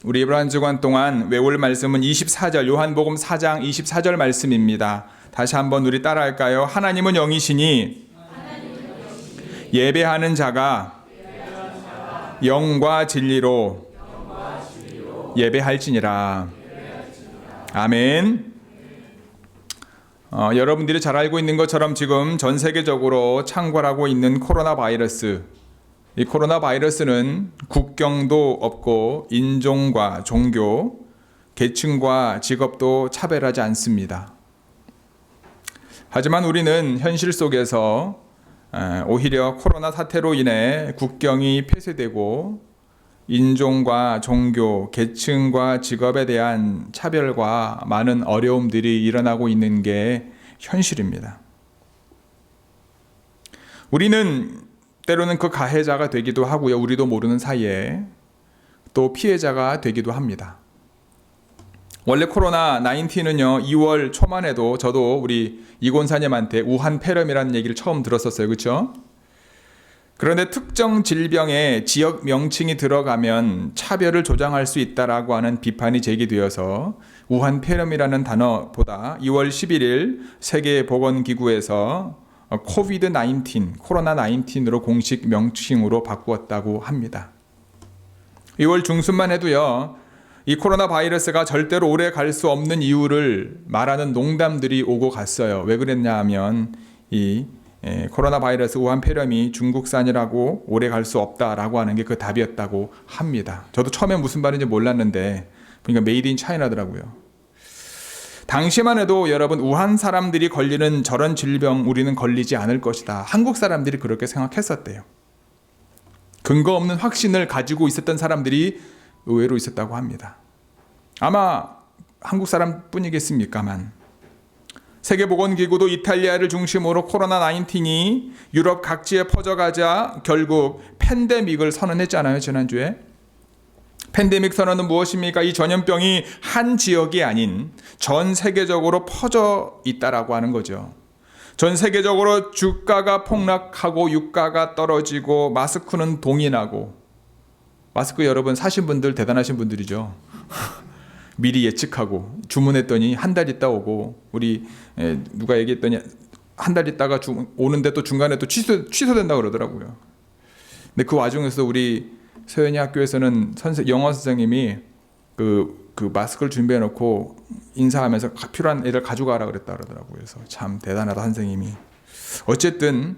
우리 이번 한 주간 동안 외울 말씀은 24절, 요한복음 4장 24절 말씀입니다. 다시 한번 우리 따라할까요? 하나님은 영이시니 예배하는 자가 영과 진리로 예배할지니라. 아멘. 여러분들이 잘 알고 있는 것처럼 지금 전 세계적으로 창궐하고 있는 코로나 바이러스, 이 코로나 바이러스는 국경도 없고 인종과 종교, 계층과 직업도 차별하지 않습니다. 하지만 우리는 현실 속에서 오히려 코로나 사태로 인해 국경이 폐쇄되고 인종과 종교, 계층과 직업에 대한 차별과 많은 어려움들이 일어나고 있는 게 현실입니다. 우리는 때로는 그 가해자가 되기도 하고요. 우리도 모르는 사이에 또 피해자가 되기도 합니다. 원래 코로나 19은요, 2월 초만 해도 저도 우리 이곤사님한테 우한 폐렴이라는 얘기를 처음 들었었어요. 그렇죠? 그런데 특정 질병에 지역 명칭이 들어가면 차별을 조장할 수 있다라고 하는 비판이 제기되어서 우한 폐렴이라는 단어보다 2월 11일 세계보건기구에서 코비드-19, 코로나19으로 공식 명칭으로 바꾸었다고 합니다. 2월 중순만 해도요, 이 코로나 바이러스가 절대로 오래 갈 수 없는 이유를 말하는 농담들이 오고 갔어요. 왜 그랬냐 하면 이 코로나 바이러스 우한 폐렴이 중국산이라고 오래 갈 수 없다라고 하는 게 그 답이었다고 합니다. 저도 처음에 무슨 말인지 몰랐는데 그러니까 메이드 인 차이나더라고요. 당시만 해도 여러분, 우한 사람들이 걸리는 저런 질병 우리는 걸리지 않을 것이다. 한국 사람들이 그렇게 생각했었대요. 근거 없는 확신을 가지고 있었던 사람들이 의외로 있었다고 합니다. 아마 한국 사람뿐이겠습니까만 세계보건기구도 이탈리아를 중심으로 코로나19이 유럽 각지에 퍼져가자 결국 팬데믹을 선언했잖아요. 지난주에. 팬데믹 선언은 무엇입니까? 이 전염병이 한 지역이 아닌 전 세계적으로 퍼져 있다라고 하는 거죠. 전 세계적으로 주가가 폭락하고 유가가 떨어지고 마스크는 동인하고, 마스크 여러분 사신 분들 대단하신 분들이죠. 미리 예측하고 주문했더니 한 달 있다 오고, 우리 누가 얘기했더니 한 달 있다가 오는데 또 중간에 또 취소된다고 그러더라고요. 근데 그 와중에서 우리 서연이 학교에서는 영어 선생님이 그 마스크를 준비해 놓고 인사하면서 필요한 애들 가져가라 그랬다 그러더라고요. 그래서 참 대단하다 선생님이. 어쨌든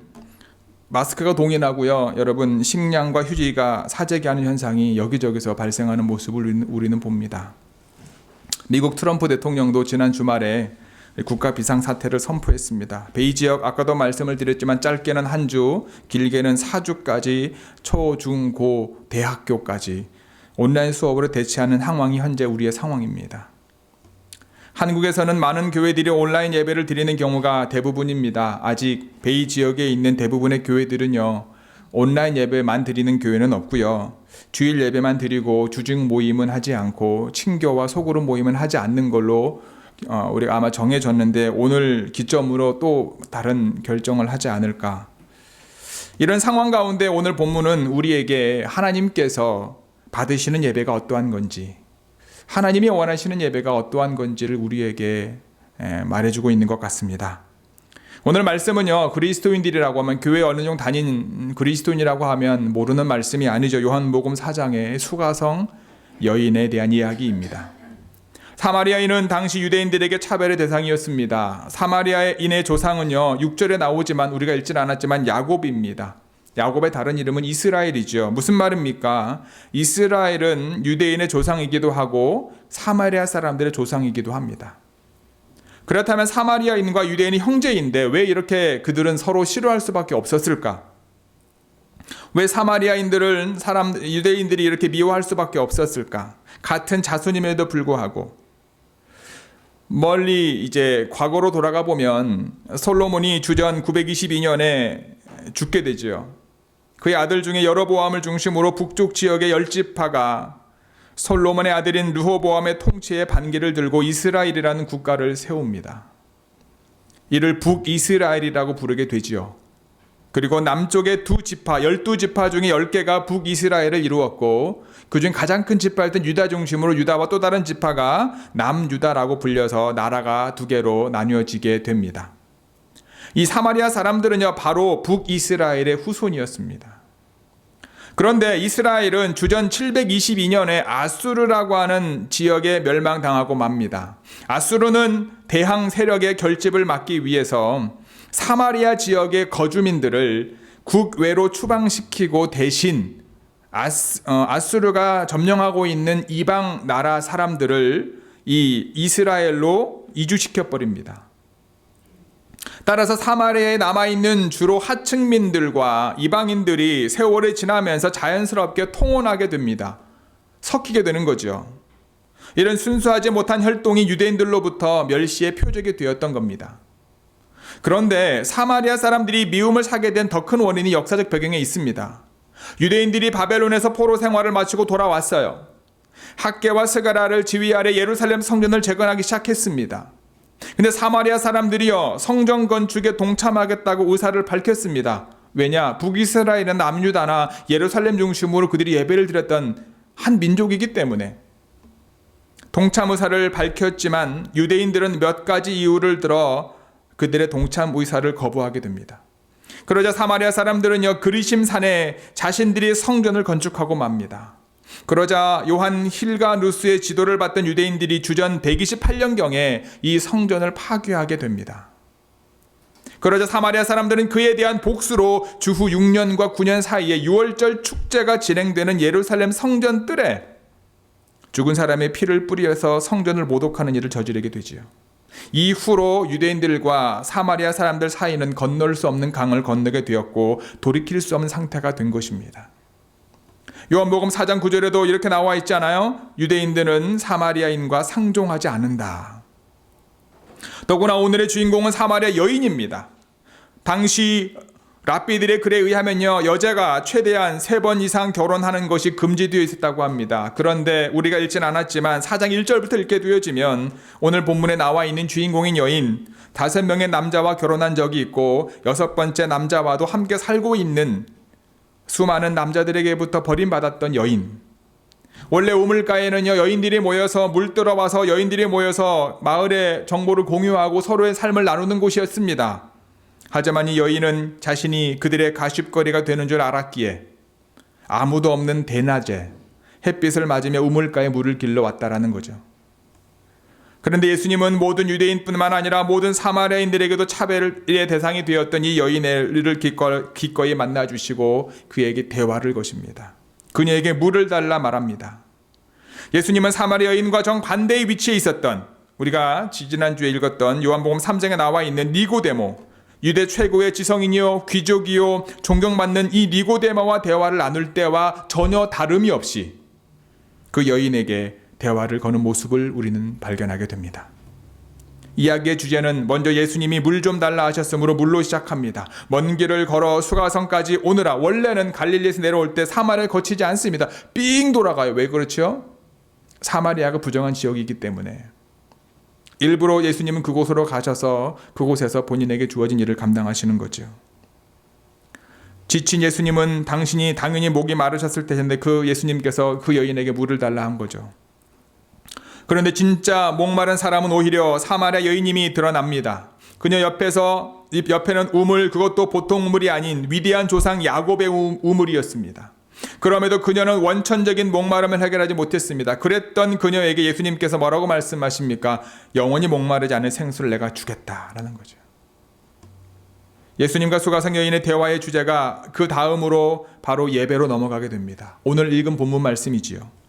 마스크가 동인하고요. 여러분, 식량과 휴지가 사재기 하는 현상이 여기저기서 발생하는 모습을 우리는 봅니다. 미국 트럼프 대통령도 지난 주말에 국가 비상사태를 선포했습니다. 베이 지역, 아까도 말씀을 드렸지만 짧게는 한 주, 길게는 4주까지 초, 중, 고, 대학교까지 온라인 수업으로 대체하는 상황이 현재 우리의 상황입니다. 한국에서는 많은 교회들이 온라인 예배를 드리는 경우가 대부분입니다. 아직 베이 지역에 있는 대부분의 교회들은요, 온라인 예배만 드리는 교회는 없고요. 주일 예배만 드리고 주중 모임은 하지 않고 친교와 소그룹 모임은 하지 않는 걸로 우리가 아마 정해졌는데, 오늘 기점으로 또 다른 결정을 하지 않을까. 이런 상황 가운데 오늘 본문은 우리에게 하나님께서 받으시는 예배가 어떠한 건지, 하나님이 원하시는 예배가 어떠한 건지를 우리에게 말해주고 있는 것 같습니다. 오늘 말씀은요, 그리스도인들이라고 하면, 교회 어느 정도 다닌 그리스도인이라고 하면 모르는 말씀이 아니죠. 요한복음 4장의 수가성 여인에 대한 이야기입니다. 사마리아인은 당시 유대인들에게 차별의 대상이었습니다. 사마리아인의 조상은요, 6절에 나오지만 우리가 읽진 않았지만 야곱입니다. 야곱의 다른 이름은 이스라엘이죠. 무슨 말입니까? 이스라엘은 유대인의 조상이기도 하고 사마리아 사람들의 조상이기도 합니다. 그렇다면 사마리아인과 유대인이 형제인데 왜 이렇게 그들은 서로 싫어할 수밖에 없었을까? 왜 사마리아인들은 유대인들이 이렇게 미워할 수밖에 없었을까? 같은 자손임에도 불구하고. 멀리 이제 과거로 돌아가 보면 솔로몬이 주전 922년에 죽게 되죠. 그의 아들 중에 여로보암을 중심으로 북쪽 지역의 10지파가 솔로몬의 아들인 르호보암의 통치에 반기를 들고 이스라엘이라는 국가를 세웁니다. 이를 북이스라엘이라고 부르게 되지요. 그리고 남쪽의 두 지파, 12지파 중에 10개가 북이스라엘을 이루었고 그중 가장 큰 지파였던 유다 중심으로 유다와 또 다른 지파가 남유다라고 불려서 나라가 두 개로 나뉘어지게 됩니다. 이 사마리아 사람들은요, 바로 북이스라엘의 후손이었습니다. 그런데 이스라엘은 주전 722년에 아수르라고 하는 지역에 멸망당하고 맙니다. 아수르는 대항 세력의 결집을 막기 위해서 사마리아 지역의 거주민들을 국외로 추방시키고 대신 아수르가 점령하고 있는 이방 나라 사람들을 이 이스라엘로 이주시켜 버립니다. 따라서 사마리아에 남아있는 주로 하층민들과 이방인들이 세월이 지나면서 자연스럽게 통혼하게 됩니다. 섞이게 되는 거죠. 이런 순수하지 못한 혈통이 유대인들로부터 멸시의 표적이 되었던 겁니다. 그런데 사마리아 사람들이 미움을 사게 된 더 큰 원인이 역사적 배경에 있습니다. 유대인들이 바벨론에서 포로 생활을 마치고 돌아왔어요. 학개와 스가랴를 지휘 아래 예루살렘 성전을 재건하기 시작했습니다. 근데 사마리아 사람들이요, 성전 건축에 동참하겠다고 의사를 밝혔습니다. 왜냐? 북이스라엘은 남유다나 예루살렘 중심으로 그들이 예배를 드렸던 한 민족이기 때문에. 동참 의사를 밝혔지만 유대인들은 몇 가지 이유를 들어 그들의 동참 의사를 거부하게 됩니다. 그러자 사마리아 사람들은요, 그리심산에 자신들이 성전을 건축하고 맙니다. 그러자 요한 힐가누스의 지도를 받던 유대인들이 주전 128년경에 이 성전을 파괴하게 됩니다. 그러자 사마리아 사람들은 그에 대한 복수로 주후 6년과 9년 사이에 6월절 축제가 진행되는 예루살렘 성전 뜰에 죽은 사람의 피를 뿌려서 성전을 모독하는 일을 저지르게 되지요. 이후로 유대인들과 사마리아 사람들 사이는 건널 수 없는 강을 건너게 되었고 돌이킬 수 없는 상태가 된 것입니다. 요한복음 4장 9절에도 이렇게 나와 있잖아요. 유대인들은 사마리아인과 상종하지 않는다. 더구나 오늘의 주인공은 사마리아 여인입니다. 당시 랍비들의 글에 의하면요, 여자가 최대한 3번 이상 결혼하는 것이 금지되어 있었다고 합니다. 그런데 우리가 읽진 않았지만 4장 1절부터 읽게 되어지면 오늘 본문에 나와 있는 주인공인 여인 5명의 남자와 결혼한 적이 있고 6번째 남자와도 함께 살고 있는 수많은 남자들에게부터 버림받았던 여인. 원래 우물가에는요, 여인들이 모여서 물 들어와서 여인들이 모여서 마을의 정보를 공유하고 서로의 삶을 나누는 곳이었습니다. 하지만 이 여인은 자신이 그들의 가십거리가 되는 줄 알았기에 아무도 없는 대낮에 햇빛을 맞으며 우물가에 물을 길러 왔다라는 거죠. 그런데 예수님은 모든 유대인뿐만 아니라 모든 사마리아인들에게도 차별의 대상이 되었던 이 여인을 기꺼이 만나주시고 그에게 대화를 거십니다. 그녀에게 물을 달라 말합니다. 예수님은 사마리아 여인과 정반대의 위치에 있었던, 우리가 지난주에 읽었던 요한복음 3장에 나와 있는 니고데모, 유대 최고의 지성인이요 귀족이요 존경받는 이 니고데모와 대화를 나눌 때와 전혀 다름이 없이 그 여인에게 대화를 거는 모습을 우리는 발견하게 됩니다. 이야기의 주제는 먼저 예수님이 물 좀 달라 하셨으므로 물로 시작합니다. 먼 길을 걸어 수가성까지 오느라. 원래는 갈릴리에서 내려올 때 사마리아를 거치지 않습니다. 삥 돌아가요. 왜 그렇죠? 사마리아가 부정한 지역이기 때문에. 일부러 예수님은 그곳으로 가셔서 그곳에서 본인에게 주어진 일을 감당하시는 거죠. 지친 예수님은 당신이 당연히 목이 마르셨을 텐데 그 예수님께서 그 여인에게 물을 달라 한 거죠. 그런데 진짜 목마른 사람은 오히려 사마리아 여인임이 드러납니다. 그녀 옆에는 우물, 그것도 보통 우물이 아닌 위대한 조상 야곱의 우물이었습니다. 그럼에도 그녀는 원천적인 목마름을 해결하지 못했습니다. 그랬던 그녀에게 예수님께서 뭐라고 말씀하십니까? 영원히 목마르지 않을 생수를 내가 주겠다라는 거죠. 예수님과 수가성 여인의 대화의 주제가 그 다음으로 바로 예배로 넘어가게 됩니다. 오늘 읽은 본문 말씀이지요.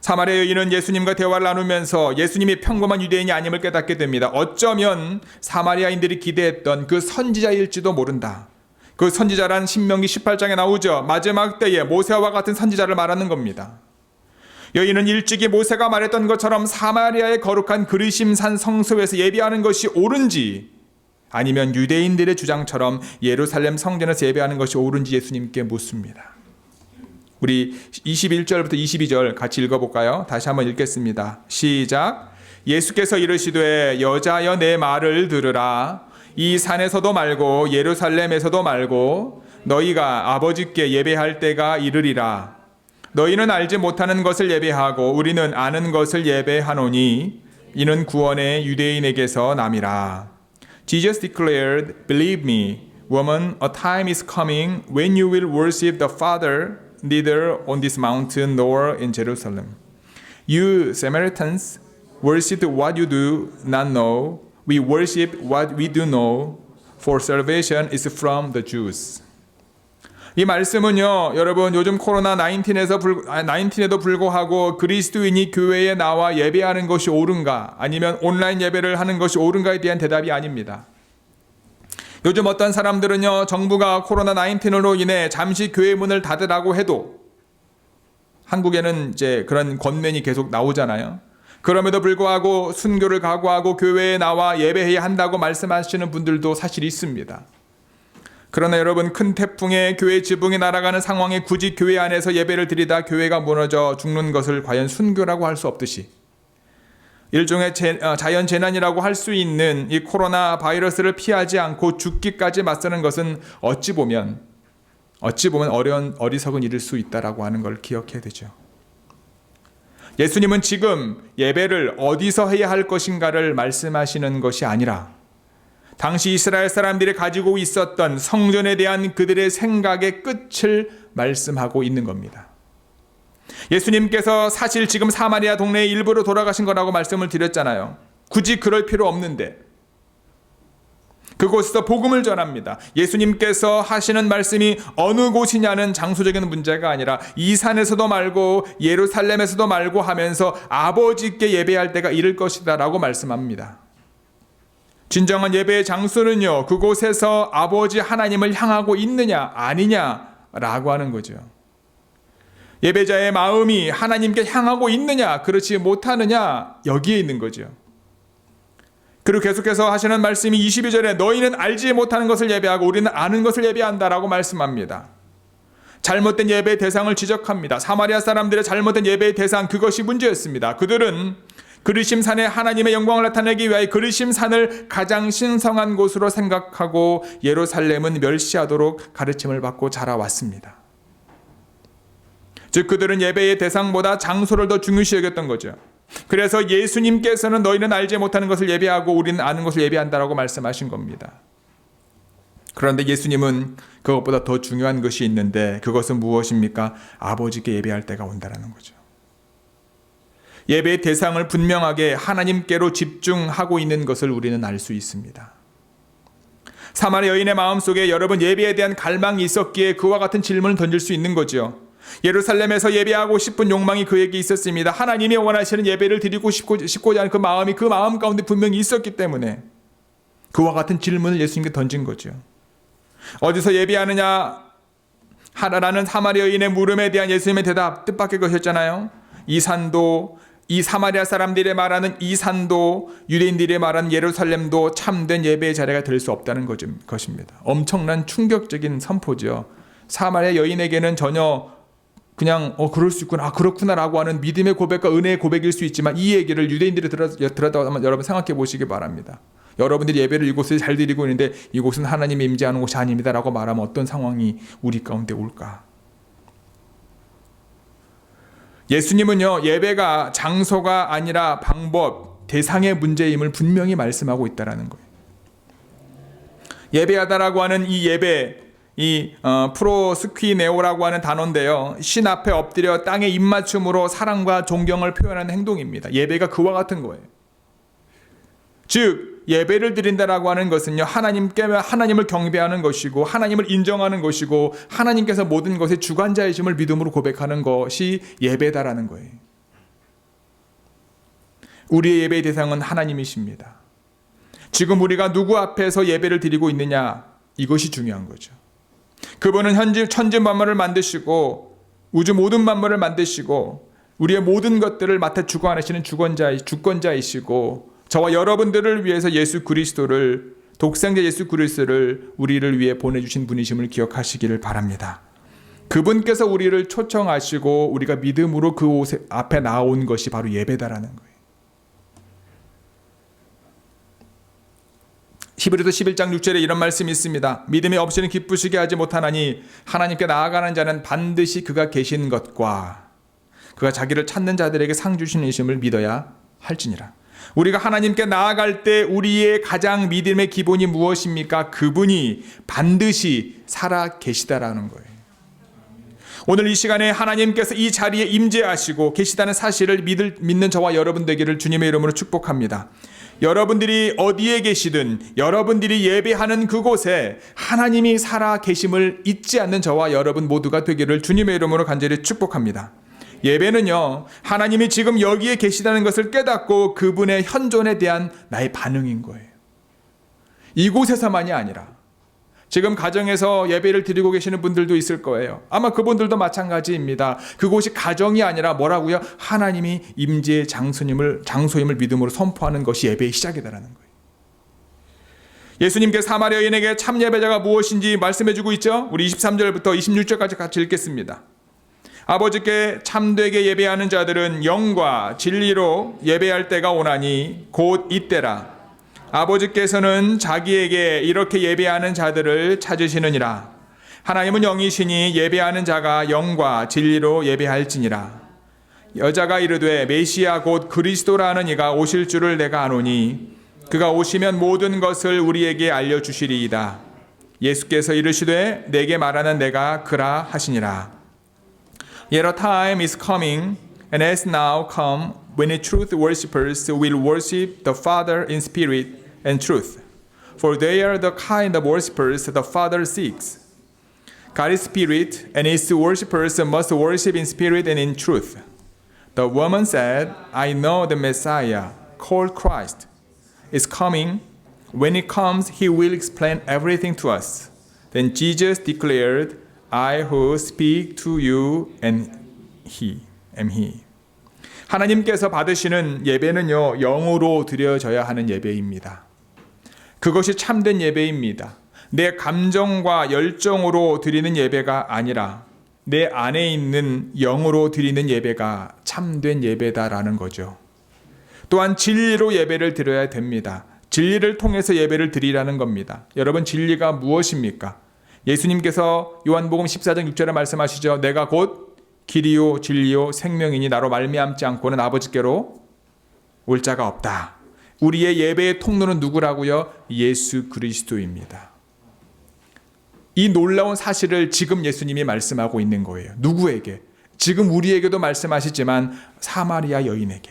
사마리아 여인은 예수님과 대화를 나누면서 예수님이 평범한 유대인이 아님을 깨닫게 됩니다. 어쩌면 사마리아인들이 기대했던 그 선지자일지도 모른다. 그 선지자란 신명기 18장에 나오죠. 마지막 때에 모세와 같은 선지자를 말하는 겁니다. 여인은 일찍이 모세가 말했던 것처럼 사마리아의 거룩한 그리심산 성소에서 예배하는 것이 옳은지, 아니면 유대인들의 주장처럼 예루살렘 성전에서 예배하는 것이 옳은지 예수님께 묻습니다. 우리 21절부터 22절 같이 읽어볼까요? 다시 한번 읽겠습니다. 시작. 예수께서 이르시되 여자여 내 말을 들으라. 이 산에서도 말고 예루살렘에서도 말고 너희가 아버지께 예배할 때가 이르리라. 너희는 알지 못하는 것을 예배하고 우리는 아는 것을 예배하노니 이는 구원의 유대인에게서 남이라. Jesus declared, Believe me, woman, a time is coming when you will worship the Father neither on this mountain nor in Jerusalem. You Samaritans worship what you do not know. We worship what we do know, for salvation is from the Jews. 이 말씀은요, 여러분 요즘 코로나 19에도 불구하고 그리스도인이 교회에 나와 예배하는 것이 옳은가, 아니면 온라인 예배를 하는 것이 옳은가에 대한 대답이 아닙니다. 요즘 어떤 사람들은요, 정부가 코로나 19으로 인해 잠시 교회 문을 닫으라고 해도, 한국에는 이제 그런 권면이 계속 나오잖아요. 그럼에도 불구하고 순교를 각오하고 교회에 나와 예배해야 한다고 말씀하시는 분들도 사실 있습니다. 그러나 여러분, 큰 태풍에 교회 지붕이 날아가는 상황에 굳이 교회 안에서 예배를 드리다 교회가 무너져 죽는 것을 과연 순교라고 할 수 없듯이, 일종의 자연 재난이라고 할 수 있는 이 코로나 바이러스를 피하지 않고 죽기까지 맞서는 것은 어찌 보면 어리석은 일일 수 있다라고 하는 걸 기억해야 되죠. 예수님은 지금 예배를 어디서 해야 할 것인가를 말씀하시는 것이 아니라 당시 이스라엘 사람들이 가지고 있었던 성전에 대한 그들의 생각의 끝을 말씀하고 있는 겁니다. 예수님께서 사실 지금 사마리아 동네에 일부러 돌아가신 거라고 말씀을 드렸잖아요. 굳이 그럴 필요 없는데 그곳에서 복음을 전합니다. 예수님께서 하시는 말씀이 어느 곳이냐는 장소적인 문제가 아니라 이 산에서도 말고 예루살렘에서도 말고 하면서 아버지께 예배할 때가 이를 것이다 라고 말씀합니다. 진정한 예배의 장소는요, 그곳에서 아버지 하나님을 향하고 있느냐 아니냐라고 하는 거죠. 예배자의 마음이 하나님께 향하고 있느냐 그렇지 못하느냐 여기에 있는 거죠. 그리고 계속해서 하시는 말씀이 22절에 너희는 알지 못하는 것을 예배하고 우리는 아는 것을 예배한다라고 말씀합니다. 잘못된 예배의 대상을 지적합니다. 사마리아 사람들의 잘못된 예배의 대상, 그것이 문제였습니다. 그들은 그리심산에 하나님의 영광을 나타내기 위하여 그리심산을 가장 신성한 곳으로 생각하고 예루살렘은 멸시하도록 가르침을 받고 자라왔습니다. 즉 그들은 예배의 대상보다 장소를 더 중요시 여겼던 거죠. 그래서 예수님께서는 너희는 알지 못하는 것을 예배하고 우리는 아는 것을 예배한다라고 말씀하신 겁니다. 그런데 예수님은 그것보다 더 중요한 것이 있는데 그것은 무엇입니까? 아버지께 예배할 때가 온다라는 거죠. 예배의 대상을 분명하게 하나님께로 집중하고 있는 것을 우리는 알 수 있습니다. 사마리아 여인의 마음속에 여러분 예배에 대한 갈망이 있었기에 그와 같은 질문을 던질 수 있는 거죠. 예루살렘에서 예배하고 싶은 욕망이 그에게 있었습니다. 하나님이 원하시는 예배를 드리고 싶고자 하는 그 마음이 그 마음 가운데 분명히 있었기 때문에 그와 같은 질문을 예수님께 던진 거죠. 어디서 예배하느냐 하라라는 사마리아 여인의 물음에 대한 예수님의 대답 뜻밖의 것이었잖아요. 이 산도, 이 사마리아 사람들이 말하는 이 산도, 유대인들이 말하는 예루살렘도 참된 예배의 자리가 될 수 없다는 것입니다. 엄청난 충격적인 선포죠. 사마리아 여인에게는 전혀 그냥 그럴 수 있구나, 그렇구나라고 하는 믿음의 고백과 은혜의 고백일 수 있지만 이 얘기를 유대인들이 들었다고 하면 여러분 생각해 보시기 바랍니다. 여러분들이 예배를 이곳에 잘 드리고 있는데 이곳은 하나님이 임재하는 곳이 아닙니다라고 말하면 어떤 상황이 우리 가운데 올까? 예수님은요, 예배가 장소가 아니라 방법, 대상의 문제임을 분명히 말씀하고 있다는 거예요. 예배하다라고 하는 이 예배, 프로스퀴네오라고 하는 단어인데요. 신 앞에 엎드려 땅에 입맞춤으로 사랑과 존경을 표현하는 행동입니다. 예배가 그와 같은 거예요. 즉 예배를 드린다라고 하는 것은요, 하나님을 경배하는 것이고 하나님을 인정하는 것이고 하나님께서 모든 것의 주관자이심을 믿음으로 고백하는 것이 예배다라는 거예요. 우리의 예배의 대상은 하나님이십니다. 지금 우리가 누구 앞에서 예배를 드리고 있느냐, 이것이 중요한 거죠. 그분은 천지 만물을 만드시고 우주 모든 만물을 만드시고 우리의 모든 것들을 맡아 주관하시는 주권자이시고 저와 여러분들을 위해서 독생자 예수 그리스도를 우리를 위해 보내주신 분이심을 기억하시기를 바랍니다. 그분께서 우리를 초청하시고 우리가 믿음으로 그 옷 앞에 나온 것이 바로 예배다라는 거예요. 히브리서 11장 6절에 이런 말씀이 있습니다. 믿음이 없이는 기쁘시게 하지 못하나니 하나님께 나아가는 자는 반드시 그가 계신 것과 그가 자기를 찾는 자들에게 상 주시는 이심을 믿어야 할지니라. 우리가 하나님께 나아갈 때 우리의 가장 믿음의 기본이 무엇입니까? 그분이 반드시 살아 계시다라는 거예요. 오늘 이 시간에 하나님께서 이 자리에 임재하시고 계시다는 사실을 믿는 저와 여러분 되기를 주님의 이름으로 축복합니다. 여러분들이 어디에 계시든 여러분들이 예배하는 그곳에 하나님이 살아 계심을 잊지 않는 저와 여러분 모두가 되기를 주님의 이름으로 간절히 축복합니다. 예배는요, 하나님이 지금 여기에 계시다는 것을 깨닫고 그분의 현존에 대한 나의 반응인 거예요. 이곳에서만이 아니라 지금 가정에서 예배를 드리고 계시는 분들도 있을 거예요. 아마 그분들도 마찬가지입니다. 그곳이 가정이 아니라 뭐라고요? 하나님이 임재의 장소임을 믿음으로 선포하는 것이 예배의 시작이다라는 거예요. 예수님께서 사마리아 여인에게 참 예배자가 무엇인지 말씀해주고 있죠. 우리 23절부터 26절까지 같이 읽겠습니다. 아버지께 참되게 예배하는 자들은 영과 진리로 예배할 때가 오나니 곧 이때라. 아버지께서는 자기에게 이렇게 예배하는 자들을 찾으시느니라. 하나님은 영이시니 예배하는 자가 영과 진리로 예배할지니라. 여자가 이르되 메시아 곧 그리스도라는 이가 오실 줄을 내가 아노니 그가 오시면 모든 것을 우리에게 알려주시리이다. 예수께서 이르시되 내게 말하는 내가 그라 하시니라. Yet a time is coming and has now come when the truth worshippers will worship the Father in spirit and truth. For they are the kind of worshippers the Father seeks. God is spirit, and his worshippers must worship in spirit and in truth. The woman said, I know the Messiah, called Christ, is coming. When he comes, he will explain everything to us. Then Jesus declared, I who speak to you am he. 하나님께서 받으시는 예배는요, 영으로 드려져야 하는 예배입니다. 그것이 참된 예배입니다. 내 감정과 열정으로 드리는 예배가 아니라 내 안에 있는 영으로 드리는 예배가 참된 예배다라는 거죠. 또한 진리로 예배를 드려야 됩니다. 진리를 통해서 예배를 드리라는 겁니다. 여러분, 진리가 무엇입니까? 예수님께서 요한복음 14장 6절에 말씀하시죠. 내가 곧 길이요 진리요 생명이니 나로 말미암지 않고는 아버지께로 올 자가 없다. 우리의 예배의 통로는 누구라고요? 예수 그리스도입니다. 이 놀라운 사실을 지금 예수님이 말씀하고 있는 거예요. 누구에게? 지금 우리에게도 말씀하시지만 사마리아 여인에게.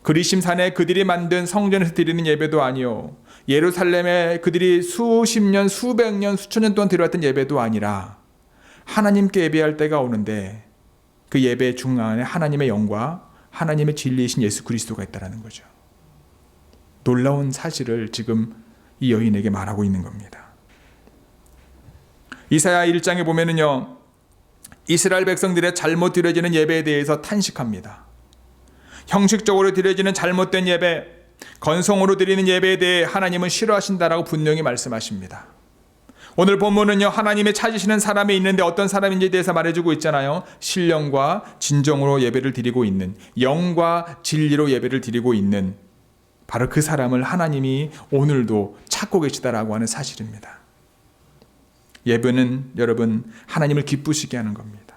그리심산에 그들이 만든 성전에서 드리는 예배도 아니요, 예루살렘에 그들이 수십 년, 수백 년, 수천 년 동안 드려왔던 예배도 아니라 하나님께 예배할 때가 오는데 그 예배 중앙에 하나님의 영과 하나님의 진리이신 예수 그리스도가 있다는 거죠. 놀라운 사실을 지금 이 여인에게 말하고 있는 겁니다. 이사야 1장에 보면은요, 이스라엘 백성들의 잘못 드려지는 예배에 대해서 탄식합니다. 형식적으로 드려지는 잘못된 예배, 건성으로 드리는 예배에 대해 하나님은 싫어하신다라고 분명히 말씀하십니다. 오늘 본문은요, 하나님의 찾으시는 사람이 있는데 어떤 사람인지에 대해서 말해주고 있잖아요. 신령과 진정으로 예배를 드리고 있는, 영과 진리로 예배를 드리고 있는 바로 그 사람을 하나님이 오늘도 찾고 계시다라고 하는 사실입니다. 예배는 여러분 하나님을 기쁘시게 하는 겁니다.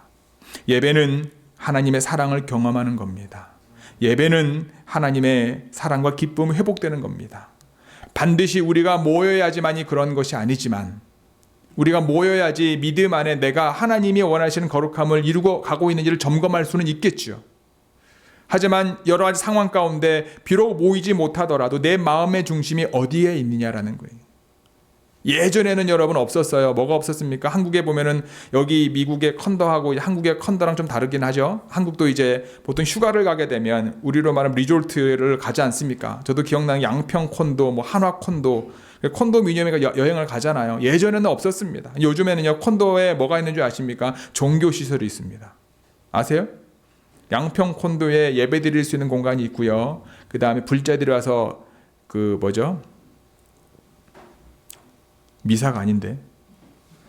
예배는 하나님의 사랑을 경험하는 겁니다. 예배는 하나님의 사랑과 기쁨이 회복되는 겁니다. 반드시 우리가 모여야지만이 그런 것이 아니지만 우리가 모여야지 믿음 안에 내가 하나님이 원하시는 거룩함을 이루고 가고 있는지를 점검할 수는 있겠죠. 하지만 여러 가지 상황 가운데 비록 모이지 못하더라도 내 마음의 중심이 어디에 있느냐라는 거예요. 예전에는 여러분 없었어요. 뭐가 없었습니까? 한국에 보면은 여기 미국의 컨더하고 한국의 컨더랑 좀 다르긴 하죠. 한국도 이제 보통 휴가를 가게 되면 우리로 말하면 리조트를 가지 않습니까? 저도 기억나는 양평 콘도, 뭐 한화 콘도, 콘도미니엄에 여행을 가잖아요. 예전에는 없었습니다. 요즘에는요, 콘도에 뭐가 있는 줄 아십니까? 종교 시설이 있습니다. 아세요? 양평 콘도에 예배 드릴 수 있는 공간이 있고요. 그 다음에 불자들이 와서 미사가 아닌데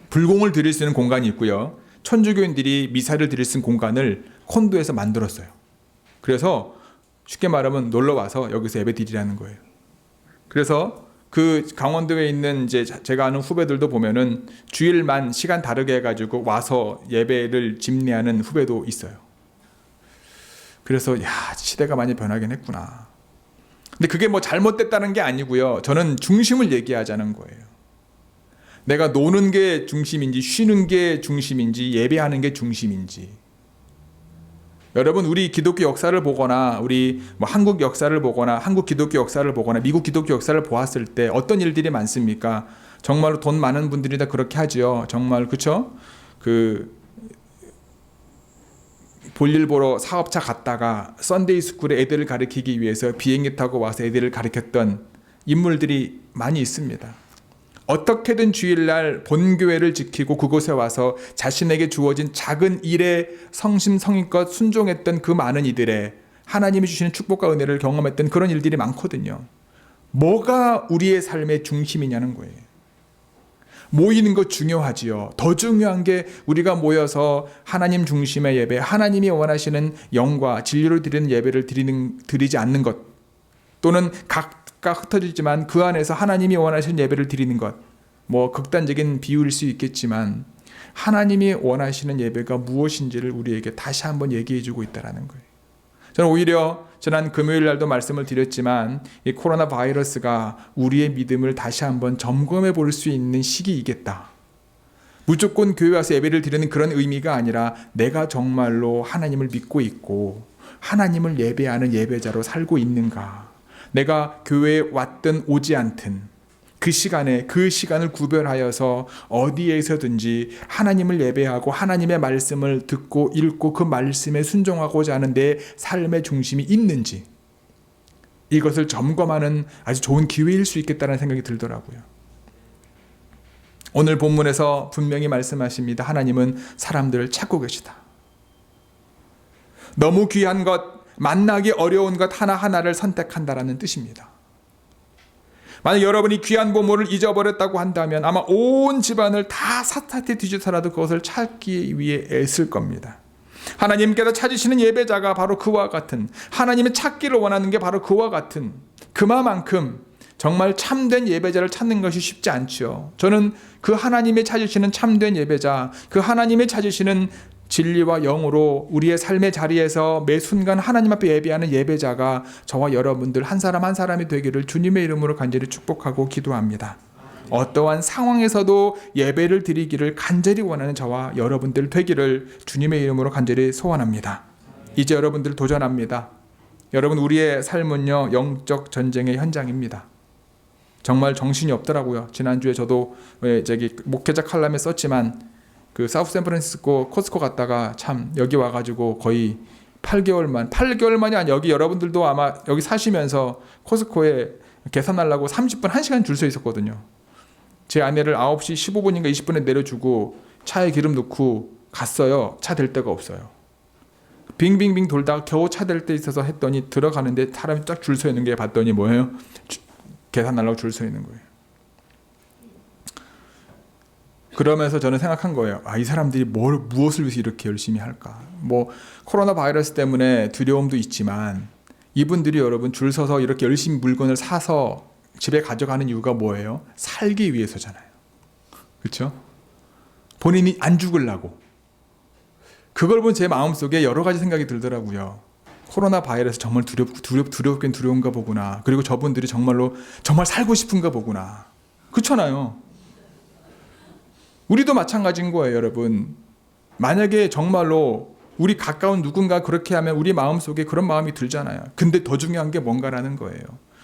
불공을 드릴 수 있는 공간이 있고요. 천주교인들이 미사를 드릴 수 있는 공간을 콘도에서 만들었어요. 그래서 쉽게 말하면 놀러 와서 여기서 예배 드리라는 거예요. 그래서 그 강원도에 있는 이제 제가 아는 후배들도 보면은 주일만 시간 다르게 해가지고 와서 예배를 집례하는 후배도 있어요. 그래서 야, 시대가 많이 변하긴 했구나. 근데 그게 뭐 잘못됐다는 게 아니고요. 저는 중심을 얘기하자는 거예요. 내가 노는 게 중심인지 쉬는 게 중심인지 예배하는 게 중심인지. 여러분, 우리 기독교 역사를 보거나 우리 뭐 한국 역사를 보거나 한국 기독교 역사를 보거나 미국 기독교 역사를 보았을 때 어떤 일들이 많습니까? 정말로 돈 많은 분들이 다 그렇게 하지요. 정말 그렇죠? 그 볼일 보러 사업차 갔다가 썬데이 스쿨에 애들을 가르치기 위해서 비행기 타고 와서 애들을 가르쳤던 인물들이 많이 있습니다. 어떻게든 주일날 본교회를 지키고 그곳에 와서 자신에게 주어진 작은 일에 성심성의껏 순종했던 그 많은 이들의 하나님이 주시는 축복과 은혜를 경험했던 그런 일들이 많거든요. 뭐가 우리의 삶의 중심이냐는 거예요. 모이는 것 중요하지요. 더 중요한 게 우리가 모여서 하나님 중심의 예배, 하나님이 원하시는 영과 진리로 드리는 예배를 드리지 않는 것, 또는 각각 흩어지지만 그 안에서 하나님이 원하시는 예배를 드리는 것, 뭐 극단적인 비유일 수 있겠지만 하나님이 원하시는 예배가 무엇인지를 우리에게 다시 한번 얘기해 주고 있다는 거예요. 저는 오히려 지난 금요일 날도 말씀을 드렸지만 이 코로나 바이러스가 우리의 믿음을 다시 한번 점검해 볼 수 있는 시기이겠다. 무조건 교회 와서 예배를 드리는 그런 의미가 아니라 내가 정말로 하나님을 믿고 있고 하나님을 예배하는 예배자로 살고 있는가. 내가 교회에 왔든 오지 않든 그 시간을 구별하여서 어디에서든지 하나님을 예배하고 하나님의 말씀을 듣고 읽고 그 말씀에 순종하고자 하는 내 삶의 중심이 있는지, 이것을 점검하는 아주 좋은 기회일 수 있겠다는 생각이 들더라고요. 오늘 본문에서 분명히 말씀하십니다. 하나님은 사람들을 찾고 계시다. 너무 귀한 것, 만나기 어려운 것 하나하나를 선택한다라는 뜻입니다. 만약 여러분이 귀한 보물을 잊어버렸다고 한다면 아마 온 집안을 다 샅샅이 뒤져서라도 그것을 찾기 위해 애쓸 겁니다. 하나님께서 찾으시는 예배자가 바로 그와 같은, 하나님의 찾기를 원하는 게 바로 그와 같은, 그만큼 정말 참된 예배자를 찾는 것이 쉽지 않죠. 저는 그 하나님이 찾으시는 참된 예배자, 그 하나님이 찾으시는 진리와 영으로 우리의 삶의 자리에서 매 순간 하나님 앞에 예배하는 예배자가 저와 여러분들 한 사람 한 사람이 되기를 주님의 이름으로 간절히 축복하고 기도합니다. 어떠한 상황에서도 예배를 드리기를 간절히 원하는 저와 여러분들 되기를 주님의 이름으로 간절히 소원합니다. 이제 여러분들 도전합니다. 여러분, 우리의 삶은요, 영적 전쟁의 현장입니다. 정말 정신이 없더라고요. 지난주에 저도 목회자 칼럼에 썼지만 그 사우스 샌프란시스코 코스코 갔다가 참 여기 와가지고 거의 8개월 만이 아니, 여기 여러분들도 아마 여기 사시면서 코스코에 계산하려고 30분 1시간 줄 서 있었거든요. 제 아내를 9시 15분인가 20분에 내려주고 차에 기름 넣고 갔어요. 차 댈 데가 없어요. 빙빙빙 돌다가 겨우 차 댈 데 있어서 했더니 들어가는데 사람이 쫙 줄 서 있는 게 봤더니 뭐예요? 계산하려고 줄 서 있는 거예요. 그러면서 저는 생각한 거예요. 이 사람들이 무엇을 위해서 이렇게 열심히 할까? 뭐 코로나 바이러스 때문에 두려움도 있지만 이분들이 여러분 줄 서서 이렇게 열심히 물건을 사서 집에 가져가는 이유가 뭐예요? 살기 위해서잖아요. 그렇죠? 본인이 안 죽으려고. 그걸 본 제 마음속에 여러 가지 생각이 들더라고요. 코로나 바이러스 정말 두렵긴 두려운가 보구나. 그리고 저분들이 정말 살고 싶은가 보구나. 그렇잖아요. 우리도 마찬가지인 거예요, 여러분. 만약에 정말로 우리 가까운 누군가 그렇게 하면 우리 마음속에 그런 마음이 들잖아요. 근데 더 중요한 게 뭔가라는 거예요.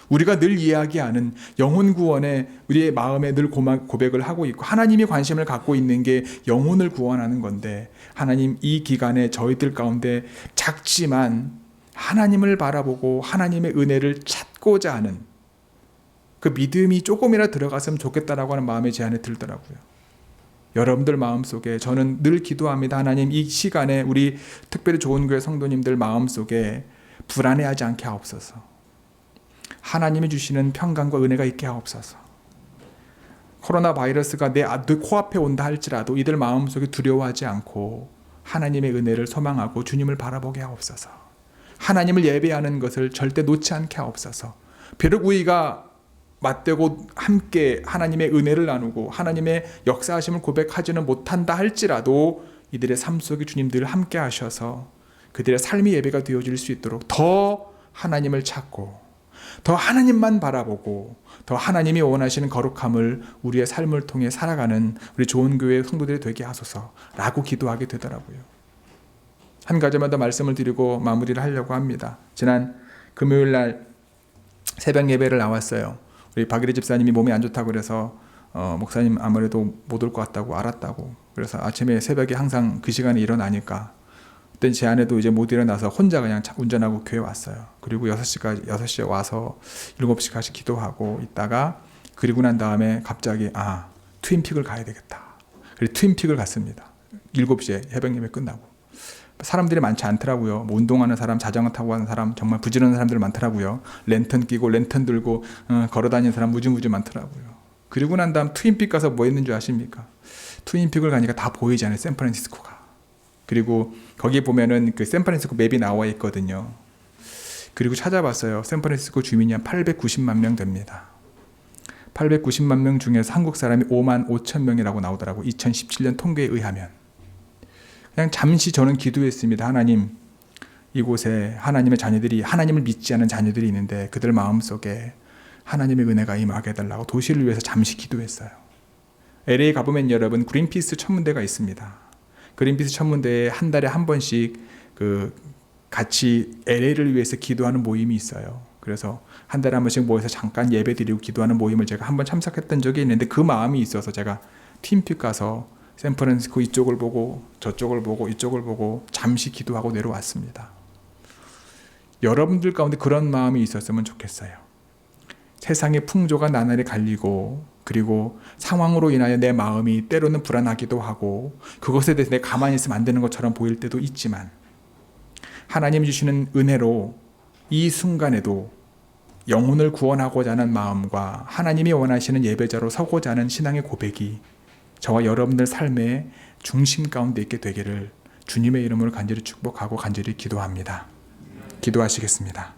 우리가 늘 이야기하는 영혼 구원에 우리의 마음에 늘 고백을 하고 있고 하나님이 관심을 갖고 있는 게 영혼을 구원하는 건데, 하나님 이 기간에 저희들 가운데 작지만 하나님을 바라보고 하나님의 은혜를 찾고자 하는 그 믿음이 조금이라도 들어갔으면 좋겠다라고 하는 마음이 제 안에 들더라고요. 여러분들 마음속에 저는 늘 기도합니다. 하나님, 이 시간에 우리 특별히 좋은 교회 성도님들 마음속에 불안해하지 않게 하옵소서. 하나님이 주시는 평강과 은혜가 있게 하옵소서. 코로나 바이러스가 내 코앞에 온다 할지라도 이들 마음속에 두려워하지 않고 하나님의 은혜를 소망하고 주님을 바라보게 하옵소서. 하나님을 예배하는 것을 절대 놓지 않게 하옵소서. 비록 우리가 맞대고 함께 하나님의 은혜를 나누고 하나님의 역사하심을 고백하지는 못한다 할지라도 이들의 삶 속에 주님 늘 함께 하셔서 그들의 삶이 예배가 되어질 수 있도록 더 하나님을 찾고 더 하나님만 바라보고 더 하나님이 원하시는 거룩함을 우리의 삶을 통해 살아가는 우리 좋은 교회 성도들이 되게 하소서라고 기도하게 되더라고요. 한 가지만 더 말씀을 드리고 마무리를 하려고 합니다. 지난 금요일 날 새벽 예배를 나왔어요. 우리 박일희 집사님이 몸이 안 좋다고 그래서 목사님 아무래도 못 올 것 같다고 알았다고. 그래서 아침에 새벽에 항상 그 시간에 일어나니까 그때 제 아내도 이제 못 일어나서 혼자 그냥 운전하고 교회 왔어요. 그리고 6시에 와서 7시까지 기도하고 있다가 그리고 난 다음에 갑자기 트윈픽을 가야 되겠다. 그래서 트윈픽을 갔습니다. 7시에 새벽 예배 끝나고. 사람들이 많지 않더라고요. 뭐 운동하는 사람, 자전거 타고 가는 사람, 정말 부지런한 사람들 많더라고요. 랜턴 끼고 랜턴 들고 걸어다니는 사람 무지무지 많더라고요. 그리고 난 다음 트윈픽 가서 뭐 했는 줄 아십니까? 트윈픽을 가니까 다 보이잖아요. 샌프란시스코가. 그리고 거기 보면은 그 샌프란시스코 맵이 나와 있거든요. 그리고 찾아봤어요. 샌프란시스코 주민이 한 890만 명 됩니다. 890만 명 중에서 한국 사람이 5만 5천 명이라고 나오더라고. 2017년 통계에 의하면. 그냥 잠시 저는 기도했습니다. 하나님, 이곳에 하나님의 자녀들이, 하나님을 믿지 않은 자녀들이 있는데 그들 마음속에 하나님의 은혜가 임하게 해달라고 도시를 위해서 잠시 기도했어요. LA 가보면 여러분 그린피스 천문대가 있습니다. 그린피스 천문대에 한 달에 한 번씩 같이 LA를 위해서 기도하는 모임이 있어요. 그래서 한 달에 한 번씩 모여서 잠깐 예배 드리고 기도하는 모임을 제가 한번 참석했던 적이 있는데 그 마음이 있어서 제가 팀픽 가서 샌프란시스코 이쪽을 보고 저쪽을 보고 이쪽을 보고 잠시 기도하고 내려왔습니다. 여러분들 가운데 그런 마음이 있었으면 좋겠어요. 세상의 풍조가 나날이 갈리고 그리고 상황으로 인하여 내 마음이 때로는 불안하기도 하고 그것에 대해서 내가 가만히 있으면 안 되는 것처럼 보일 때도 있지만 하나님이 주시는 은혜로 이 순간에도 영혼을 구원하고자 하는 마음과 하나님이 원하시는 예배자로 서고자 하는 신앙의 고백이 저와 여러분들 삶의 중심 가운데 있게 되기를 주님의 이름으로 간절히 축복하고 간절히 기도합니다. 기도하시겠습니다.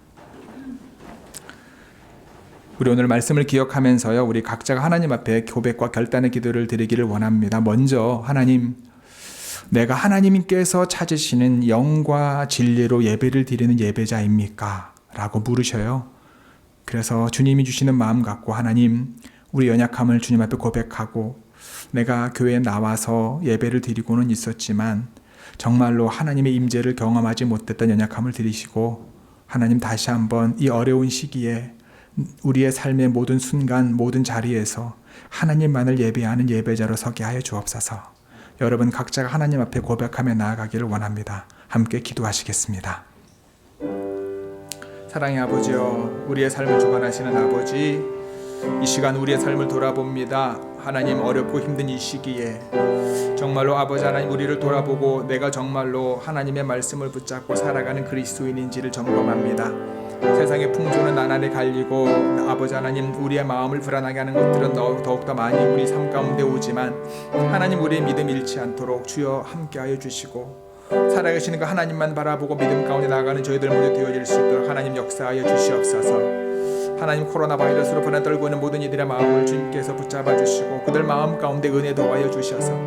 우리 오늘 말씀을 기억하면서요, 우리 각자가 하나님 앞에 고백과 결단의 기도를 드리기를 원합니다. 먼저 하나님, 내가 하나님께서 찾으시는 영과 진리로 예배를 드리는 예배자입니까? 라고 물으셔요. 그래서 주님이 주시는 마음 갖고 하나님, 우리 연약함을 주님 앞에 고백하고 내가 교회에 나와서 예배를 드리고는 있었지만 정말로 하나님의 임재를 경험하지 못했던 연약함을 드리시고 하나님 다시 한번 이 어려운 시기에 우리의 삶의 모든 순간 모든 자리에서 하나님만을 예배하는 예배자로 서게 하여 주옵소서. 여러분 각자가 하나님 앞에 고백하며 나아가기를 원합니다. 함께 기도하시겠습니다. 사랑의 아버지여, 우리의 삶을 주관하시는 아버지, 이 시간 우리의 삶을 돌아봅니다. 하나님, 어렵고 힘든 이 시기에 정말로 아버지 하나님, 우리를 돌아보고 내가 정말로 하나님의 말씀을 붙잡고 살아가는 그리스도인인지를 점검합니다. 세상의 풍조는 나날이 갈리고 아버지 하나님, 우리의 마음을 불안하게 하는 것들은 더욱더 많이 우리 삶 가운데 오지만 하나님, 우리의 믿음 잃지 않도록 주여 함께하여 주시고 살아계시는 그 하나님만 바라보고 믿음 가운데 나아가는 저희들 모두 되어질 수 있도록 하나님 역사하여 주시옵소서. 하나님, 코로나 바이러스로 불안 떨고 있는 모든 이들의 마음을 주님께서 붙잡아 주시고 그들 마음 가운데 은혜 더하여 주셔서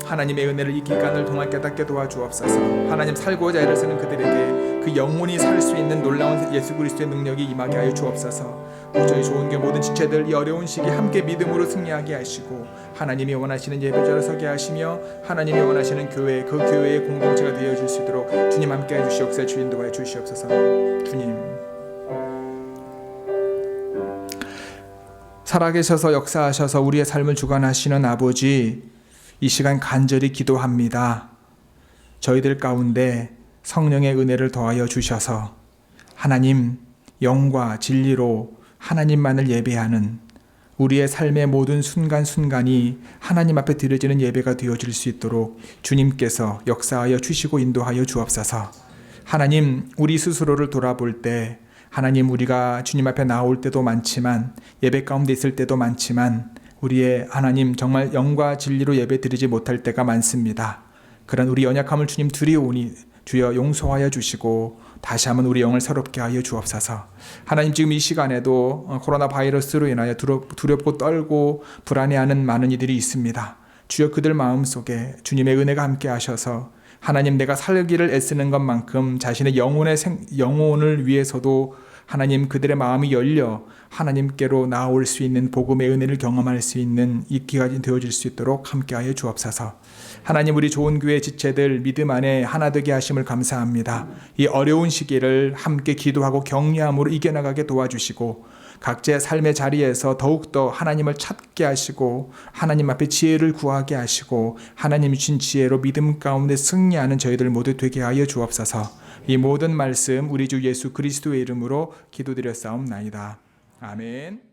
하나님의 은혜를 이 기간을 통해 깨닫게 도와주옵소서. 하나님, 살고자 애를 쓰는 그들에게 그 영혼이 살 수 있는 놀라운 예수 그리스도의 능력이 임하게 하여 주옵소서. 저희 좋은 교회 모든 지체들 이 어려운 시기 함께 믿음으로 승리하게 하시고 하나님이 원하시는 예배자로 서게 하시며 하나님이 원하시는 교회, 그 교회의 공동체가 되어줄 수 있도록 주님 함께해 주시옵소서. 주인 도와해 주시옵소서. 주님, 살아계셔서 역사하셔서 우리의 삶을 주관하시는 아버지, 이 시간 간절히 기도합니다. 저희들 가운데 성령의 은혜를 더하여 주셔서 하나님, 영과 진리로 하나님만을 예배하는 우리의 삶의 모든 순간순간이 하나님 앞에 드려지는 예배가 되어질 수 있도록 주님께서 역사하여 주시고 인도하여 주옵소서. 하나님, 우리 스스로를 돌아볼 때 하나님, 우리가 주님 앞에 나올 때도 많지만 예배 가운데 있을 때도 많지만 우리의 하나님, 정말 영과 진리로 예배 드리지 못할 때가 많습니다. 그런 우리 연약함을 주님 드리오니 주여 용서하여 주시고 다시 한번 우리 영을 새롭게 하여 주옵소서. 하나님, 지금 이 시간에도 코로나 바이러스로 인하여 두렵고 떨고 불안해하는 많은 이들이 있습니다. 주여 그들 마음속에 주님의 은혜가 함께 하셔서 하나님, 내가 살기를 애쓰는 것만큼 자신의 영혼을 위해서도 하나님 그들의 마음이 열려 하나님께로 나아올 수 있는 복음의 은혜를 경험할 수 있는 이 기간이 되어질 수 있도록 함께하여 주옵소서. 하나님, 우리 좋은 교회 지체들 믿음 안에 하나 되게 하심을 감사합니다. 이 어려운 시기를 함께 기도하고 격려함으로 이겨나가게 도와주시고 각자의 삶의 자리에서 더욱더 하나님을 찾게 하시고 하나님 앞에 지혜를 구하게 하시고 하나님 주신 지혜로 믿음 가운데 승리하는 저희들 모두 되게 하여 주옵소서. 이 모든 말씀 우리 주 예수 그리스도의 이름으로 기도드렸사옵나이다. 아멘.